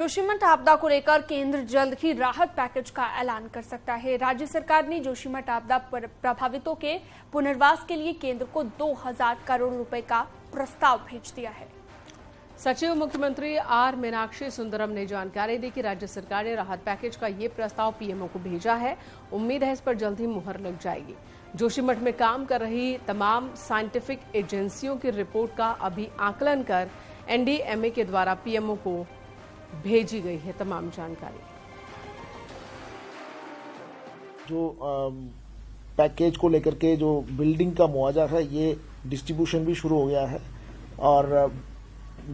जोशीमठ आपदा को लेकर केंद्र जल्द ही राहत पैकेज का ऐलान कर सकता है। राज्य सरकार ने जोशीमठ आपदा प्रभावितों के पुनर्वास के लिए केंद्र को 2000 करोड़ रुपए का प्रस्ताव भेज दिया है। सचिव मुख्यमंत्री आर मीनाक्षी सुंदरम ने जानकारी दी कि राज्य सरकार ने राहत पैकेज का ये प्रस्ताव पीएमओ को भेजा है। उम्मीद है इस पर जल्द ही मुहर लग जाएगी। जोशीमठ में काम कर रही तमाम साइंटिफिक एजेंसियों की रिपोर्ट का अभी आकलन कर एनडीएमए के द्वारा पीएमओ को भेजी गई है तमाम जानकारी। जो पैकेज को लेकर के जो बिल्डिंग का मुआवजा है ये डिस्ट्रीब्यूशन भी शुरू हो गया है और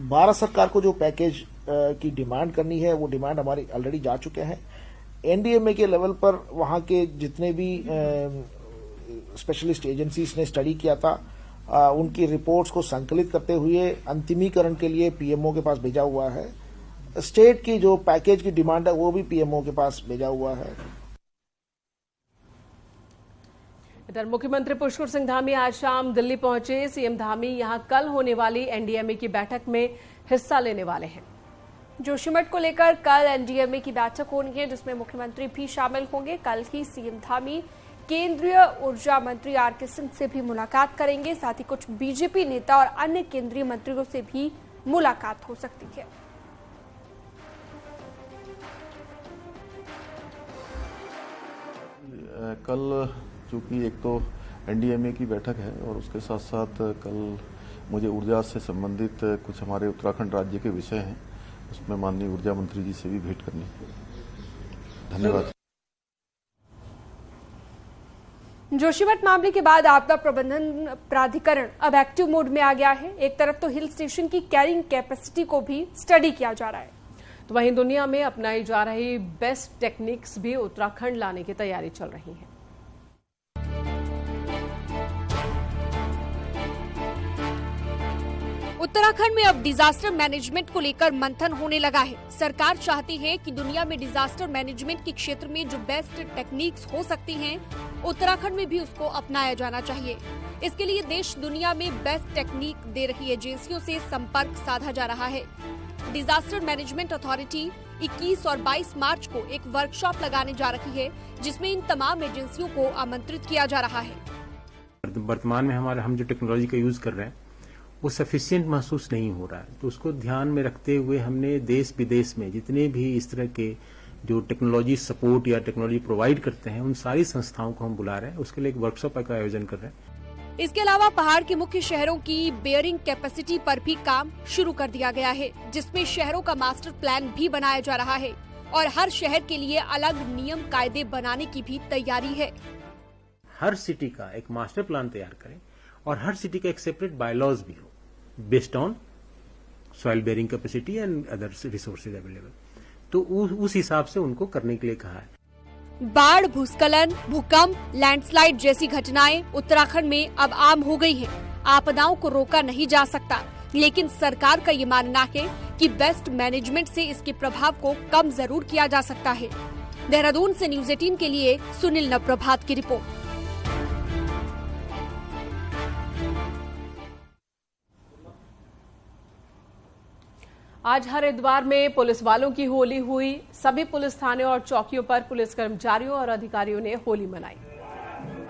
भारत सरकार को जो पैकेज की डिमांड करनी है वो डिमांड हमारी ऑलरेडी जा चुके हैं। एनडीएमए के लेवल पर वहां के जितने भी स्पेशलिस्ट एजेंसीज ने स्टडी किया था उनकी रिपोर्ट्स को संकलित करते हुए अंतिमीकरण के लिए पीएमओ के पास भेजा हुआ है। स्टेट की जो पैकेज की डिमांड है वो भी पीएमओ के पास भेजा हुआ है। इधर मुख्यमंत्री पुष्कर सिंह धामी आज शाम दिल्ली पहुंचे। सीएम धामी यहां कल होने वाली एनडीएमए की बैठक में हिस्सा लेने वाले हैं। जोशीमठ को लेकर कल एनडीएमए की बैठक होनी है जिसमें मुख्यमंत्री भी शामिल होंगे। कल ही सीएम धामी केंद्रीय ऊर्जा मंत्री आरके सिंह से भी मुलाकात करेंगे। साथ ही कुछ बीजेपी नेता और अन्य केंद्रीय मंत्रियों से भी मुलाकात हो सकती है। कल चूंकि एक तो एनडीएमए की बैठक है और उसके साथ साथ कल मुझे ऊर्जा से संबंधित कुछ हमारे उत्तराखंड राज्य के विषय हैं, उसमें माननीय ऊर्जा मंत्री जी से भी भेंट करनी है। धन्यवाद। जोशीमठ मामले के बाद आपदा प्रबंधन प्राधिकरण अब एक्टिव मोड में आ गया है। एक तरफ तो हिल स्टेशन की कैरिंग कैपेसिटी को भी स्टडी किया जा रहा है, तो वहीं दुनिया में अपनाई जा रही बेस्ट टेक्निक्स भी उत्तराखंड लाने की तैयारी चल रही है। उत्तराखंड में अब डिजास्टर मैनेजमेंट को लेकर मंथन होने लगा है। सरकार चाहती है कि दुनिया में डिजास्टर मैनेजमेंट के क्षेत्र में जो बेस्ट टेक्निक्स हो सकती हैं, उत्तराखंड में भी उसको अपनाया जाना चाहिए। इसके लिए देश दुनिया में बेस्ट टेक्निक दे रही एजेंसियों से संपर्क साधा जा रहा है। डिजास्टर मैनेजमेंट अथॉरिटी 21 और 22 मार्च को एक वर्कशॉप लगाने जा रही है जिसमें इन तमाम एजेंसियों को आमंत्रित किया जा रहा है। वर्तमान में हम जो टेक्नोलॉजी का यूज कर रहे हैं वो सफिशिएंट महसूस नहीं हो रहा है, तो उसको ध्यान में रखते हुए हमने देश विदेश में जितने भी इस तरह के जो टेक्नोलॉजी सपोर्ट या टेक्नोलॉजी प्रोवाइड करते हैं उन सारी संस्थाओं को हम बुला रहे हैं। उसके लिए एक वर्कशॉप का आयोजन कर रहे हैं। इसके अलावा पहाड़ के मुख्य शहरों की बेयरिंग कैपेसिटी पर भी काम शुरू कर दिया गया है जिसमें शहरों का मास्टर प्लान भी बनाया जा रहा है और हर शहर के लिए अलग नियम कायदे बनाने की भी तैयारी है। हर सिटी का एक मास्टर प्लान तैयार करें और हर सिटी का एक सेपरेट बायलॉज भी हो based on soil bearing capacity and other resources available, तो उस हिसाब से उनको करने के लिए कहा है। बाढ़, भूस्खलन, भूकंप, लैंडस्लाइड जैसी घटनाएं उत्तराखंड में अब आम हो गई हैं। आपदाओं को रोका नहीं जा सकता, लेकिन सरकार का ये मानना है कि बेस्ट मैनेजमेंट से इसके प्रभाव को कम जरूर किया जा सकता है। देहरादून से न्यूज 18 के लिए सुनील नवप्रभात की रिपोर्ट। आज हरिद्वार में पुलिस वालों की होली हुई। सभी पुलिस थाने और चौकियों पर पुलिस कर्मचारियों और अधिकारियों ने होली मनाई।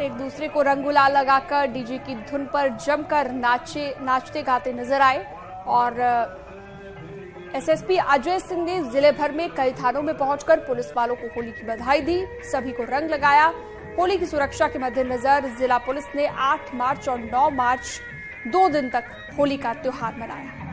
एक दूसरे को रंग गुलाल लगाकर डीजे की धुन पर जमकर नाचते गाते नजर आए और एसएसपी अजय सिंह ने जिले भर में कई थानों में पहुंचकर पुलिस वालों को होली की बधाई दी, सभी को रंग लगाया। होली की सुरक्षा के मद्देनजर जिला पुलिस ने 8 मार्च और 9 मार्च 2 दिन तक होली का त्योहार मनाया।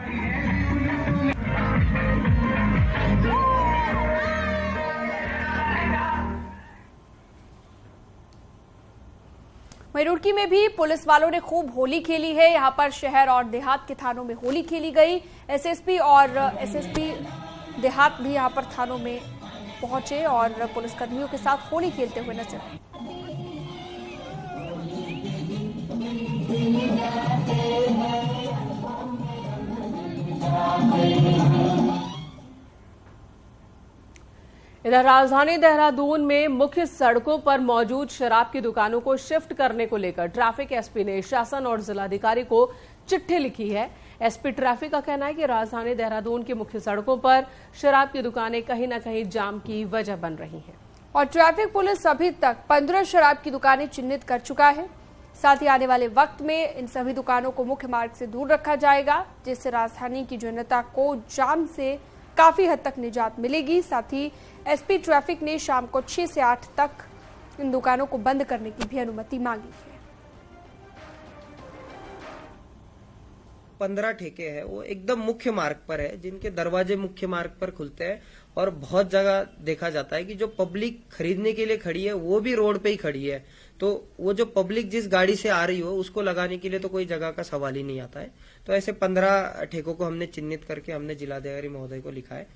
वहीं रुड़की में भी पुलिस वालों ने खूब होली खेली है। यहां पर शहर और देहात के थानों में होली खेली गई। एसएसपी और एसएसपी देहात भी यहां पर थानों में पहुंचे और पुलिसकर्मियों के साथ होली खेलते हुए नजर आए। इधर राजधानी देहरादून में मुख्य सड़कों पर मौजूद शराब की दुकानों को शिफ्ट करने को लेकर ट्रैफिक एसपी ने शासन और जिलाधिकारी को चिट्ठी लिखी है। एसपी ट्रैफिक का कहना है कि राजधानी देहरादून की मुख्य सड़कों पर शराब की दुकानें कहीं न कहीं जाम की वजह बन रही हैं। और ट्रैफिक पुलिस अभी तक 15 शराब की दुकानें चिन्हित कर चुका है। साथ ही आने वाले वक्त में इन सभी दुकानों को मुख्य मार्ग से दूर रखा जाएगा, जिससे राजधानी की जनता को जाम से काफी हद तक निजात मिलेगी। साथ ही एसपी ट्रैफिक ने शाम को 6 से 8 तक इन दुकानों को बंद करने की भी अनुमति मांगी है। 15 ठेके हैं, वो एकदम मुख्य मार्ग पर है, जिनके दरवाजे मुख्य मार्ग पर खुलते हैं। और बहुत जगह देखा जाता है कि जो पब्लिक खरीदने के लिए खड़ी है वो भी रोड पे ही खड़ी है, तो वो जो पब्लिक जिस गाड़ी से आ रही हो उसको लगाने के लिए तो कोई जगह का सवाल ही नहीं आता है। तो ऐसे 15 ठेकों को हमने चिन्हित करके हमने जिलाधिकारी महोदय को लिखा है।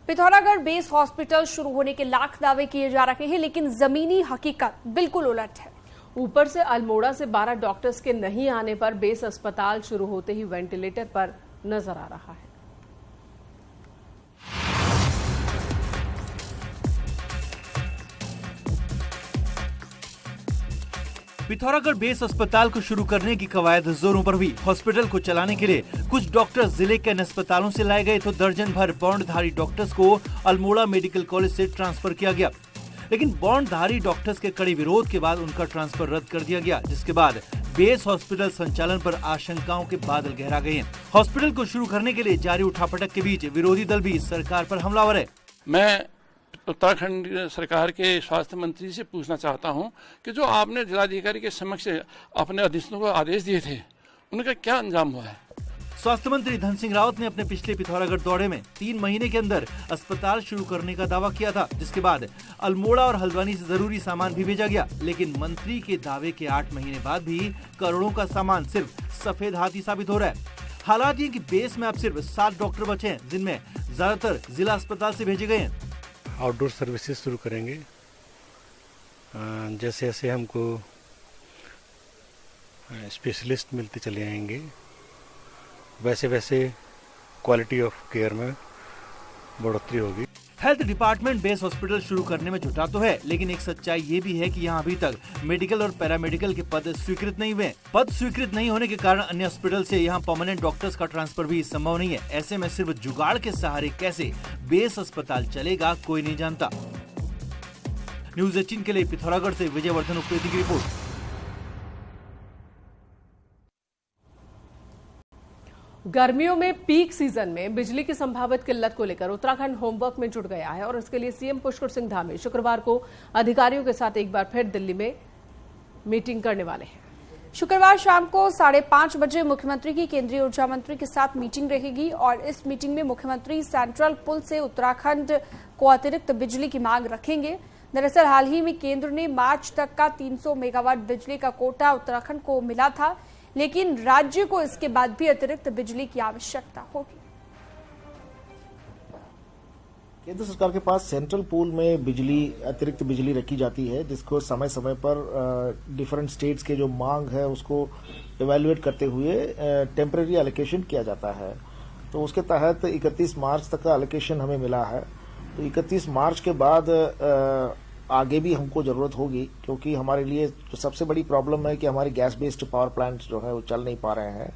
पिथौरागढ़ बेस हॉस्पिटल शुरू होने के लाख दावे किए जा रहे हैं, लेकिन जमीनी हकीकत बिल्कुल उलट है। ऊपर से अल्मोड़ा से 12 डॉक्टर्स के नहीं आने पर बेस अस्पताल शुरू होते ही वेंटिलेटर पर नजर आ रहा है। पिथौरागढ़ बेस अस्पताल को शुरू करने की कवायद जोरों पर हुई। हॉस्पिटल को चलाने के लिए कुछ डॉक्टर्स जिले के अन्य अस्पतालों से लाए गए तो दर्जन भर बॉन्डधारी डॉक्टर्स को अल्मोड़ा मेडिकल कॉलेज से ट्रांसफर किया गया, लेकिन बॉन्डधारी डॉक्टर्स के कड़े विरोध के बाद उनका ट्रांसफर रद्द कर दिया गया, जिसके बाद बेस हॉस्पिटल संचालन पर आशंकाओं के बादल गहरा गए हैं। हॉस्पिटल को शुरू करने के लिए जारी उठापटक के बीच विरोधी दल भी सरकार पर हमलावर है। मैं उत्तराखंड सरकार के स्वास्थ्य मंत्री से पूछना चाहता हूं कि जो आपने जिलाधिकारी के समक्ष अपने अधीक्षकों को आदेश दिए थे, उनका क्या अंजाम हुआ है? स्वास्थ्य मंत्री धन सिंह रावत ने अपने पिछले पिथौरागढ़ दौरे में 3 महीने के अंदर अस्पताल शुरू करने का दावा किया था, जिसके बाद अल्मोड़ा और हल्द्वानी से जरूरी सामान भी भेजा गया, लेकिन मंत्री के दावे के 8 महीने बाद भी करोड़ों का सामान सिर्फ सफेद हाथी साबित हो रहा है। हालात ये कि बेस में अब सिर्फ 7 डॉक्टर बचे हैं, जिनमें ज्यादातर जिला अस्पताल से भेजे गए हैं। आउटडोर सर्विसेज शुरू करेंगे, जैसे जैसे हमको स्पेशलिस्ट मिलते चले आएंगे, वैसे वैसे क्वालिटी ऑफ केयर में बढ़ोतरी होगी। हेल्थ डिपार्टमेंट बेस हॉस्पिटल शुरू करने में जुटा तो है, लेकिन एक सच्चाई ये भी है कि यहाँ अभी तक मेडिकल और पैरामेडिकल के पद स्वीकृत नहीं हुए। पद स्वीकृत नहीं होने के कारण अन्य हॉस्पिटल से यहाँ परमानेंट डॉक्टर्स का ट्रांसफर भी संभव नहीं है। ऐसे में सिर्फ जुगाड़ के सहारे कैसे बेस अस्पताल चलेगा, कोई नहीं जानता। न्यूज़ 18 के लिए पिथौरागढ़ से विजयवर्धन उप्रेती की रिपोर्ट। गर्मियों में पीक सीजन में बिजली की संभावित किल्लत को लेकर उत्तराखंड होमवर्क में जुट गया है और इसके लिए सीएम पुष्कर सिंह धामी शुक्रवार को अधिकारियों के साथ एक बार फिर दिल्ली में मीटिंग करने वाले हैं। शुक्रवार शाम को 5:30 बजे मुख्यमंत्री की केंद्रीय ऊर्जा मंत्री के साथ मीटिंग रहेगी और इस मीटिंग में मुख्यमंत्री सेंट्रल पुल से उत्तराखंड को अतिरिक्त बिजली की मांग रखेंगे। दरअसल हाल ही में केंद्र ने मार्च तक का 300 मेगावाट बिजली का कोटा उत्तराखंड को मिला था, लेकिन राज्य को इसके बाद भी अतिरिक्त बिजली की आवश्यकता होगी। केंद्र सरकार के पास सेंट्रल पूल में बिजली, अतिरिक्त बिजली रखी जाती है, जिसको समय समय पर डिफरेंट स्टेट्स के जो मांग है उसको इवैल्यूएट करते हुए टेम्परेरी एलोकेशन किया जाता है। तो उसके तहत 31 मार्च तक का एलोकेशन हमें मिला है। तो 31 मार्च के बाद आगे भी हमको जरूरत होगी, क्योंकि हमारे लिए जो सबसे बड़ी प्रॉब्लम है कि हमारे गैस बेस्ड पावर प्लांट जो है वो चल नहीं पा रहे हैं।